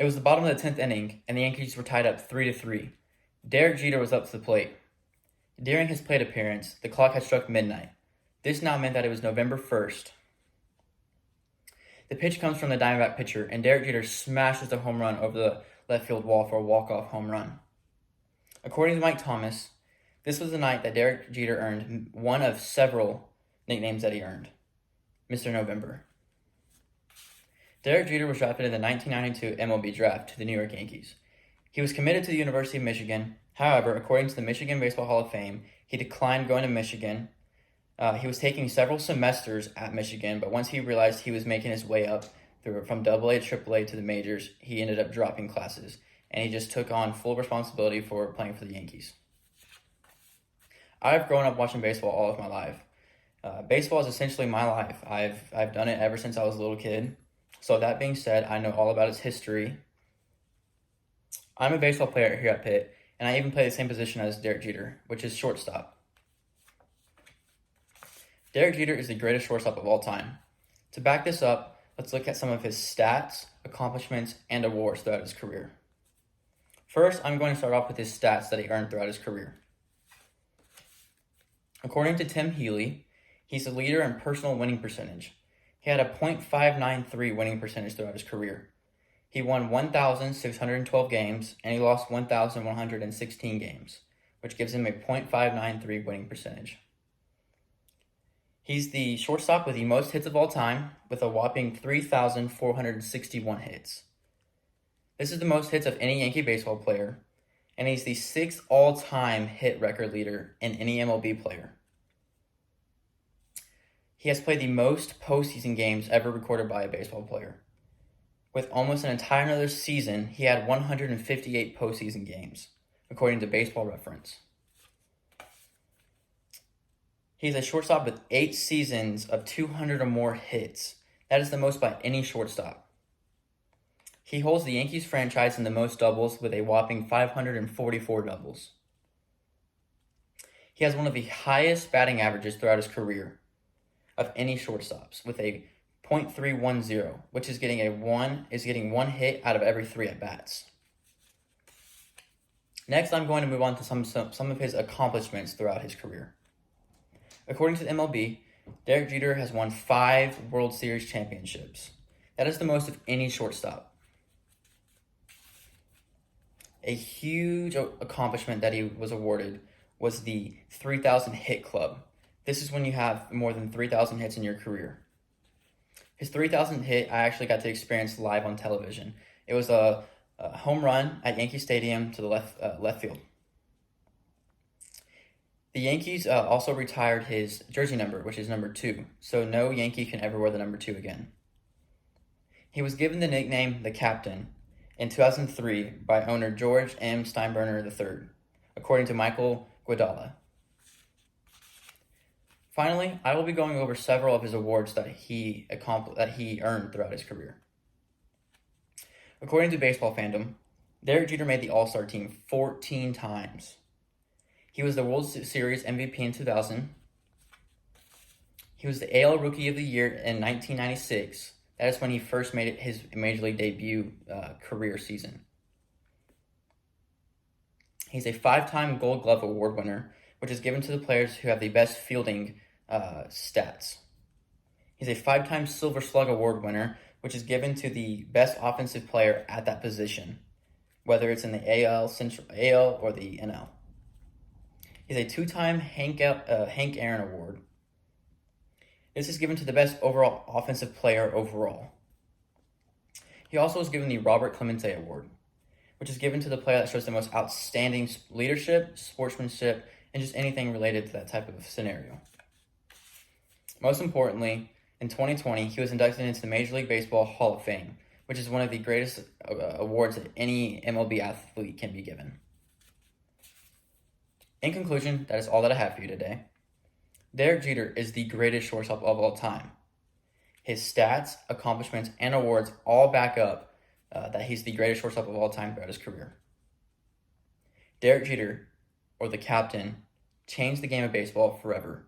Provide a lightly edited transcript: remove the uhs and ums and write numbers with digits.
It was the bottom of the 10th inning, and the Yankees were tied up 3-3. Derek Jeter was up to the plate. During his plate appearance, the clock had struck midnight. This now meant that it was November 1st. The pitch comes from the Diamondback pitcher, and Derek Jeter smashes the home run over the left field wall for a walk-off home run. According to Mike Thomas, this was the night that Derek Jeter earned one of several nicknames that he earned, Mr. November. Derek Jeter was drafted in the 1992 MLB draft to the New York Yankees. He was committed to the University of Michigan. However, according to the Michigan Baseball Hall of Fame, he declined going to Michigan. He was taking several semesters at Michigan, but once he realized he was making his way up from AA to AAA to the majors, he ended up dropping classes, and he just took on full responsibility for playing for the Yankees. I've grown up watching baseball all of my life. Baseball is essentially my life. I've done it ever since I was a little kid. So that being said, I know all about its history. I'm a baseball player here at Pitt, and I even play the same position as Derek Jeter, which is shortstop. Derek Jeter is the greatest shortstop of all time. To back this up, let's look at some of his stats, accomplishments, and awards throughout his career. First, I'm going to start off with his stats that he earned throughout his career. According to Tim Healy, he's the leader in personal winning percentage. He had a .593 winning percentage throughout his career. He won 1,612 games, and he lost 1,116 games, which gives him a .593 winning percentage. He's the shortstop with the most hits of all time, with a whopping 3,461 hits. This is the most hits of any Yankee baseball player, and he's the 6th all-time hit record leader in any MLB player. He has played the most postseason games ever recorded by a baseball player. With almost an entire another season, he had 158 postseason games, according to Baseball Reference. He's a shortstop with 8 seasons of 200 or more hits. That is the most by any shortstop. He holds the Yankees franchise in the most doubles with a whopping 544 doubles. He has one of the highest batting averages throughout his career of any shortstops, with a .310, which is getting one hit out of every 3 at-bats. Next, I'm going to move on to some of his accomplishments throughout his career. According to the MLB, Derek Jeter has won 5 World Series championships. That is the most of any shortstop. A huge accomplishment that he was awarded was the 3,000 hit club. This is when you have more than 3,000 hits in your career. His 3,000th hit, I actually got to experience live on television. It was a home run at Yankee Stadium to the left field. The Yankees also retired his jersey number, which is number 2, so no Yankee can ever wear the number 2 again. He was given the nickname the Captain in 2003 by owner George M. Steinbrenner III, according to Michael Guadala. Finally, I will be going over several of his awards that he earned throughout his career. According to Baseball Fandom, Derek Jeter made the All-Star team 14 times. He was the World Series MVP in 2000. He was the AL Rookie of the Year in 1996. That is when he first made it his Major League debut career season. He's a 5-time Gold Glove Award winner, which is given to the players who have the best fielding stats. He's a 5-time Silver Slug Award winner, which is given to the best offensive player at that position, whether it's in the AL or the NL. He's a 2-time Hank Aaron Award. This is given to the best overall offensive player overall. He also was given the Robert Clemente Award, which is given to the player that shows the most outstanding leadership, sportsmanship, and just anything related to that type of scenario. Most importantly, in 2020, he was inducted into the Major League Baseball Hall of Fame, which is one of the greatest awards that any MLB athlete can be given. In conclusion, that is all that I have for you today. Derek Jeter is the greatest shortstop of all time. His stats, accomplishments, and awards all back up that he's the greatest shortstop of all time throughout his career. Derek Jeter, or the Captain, changed the game of baseball forever.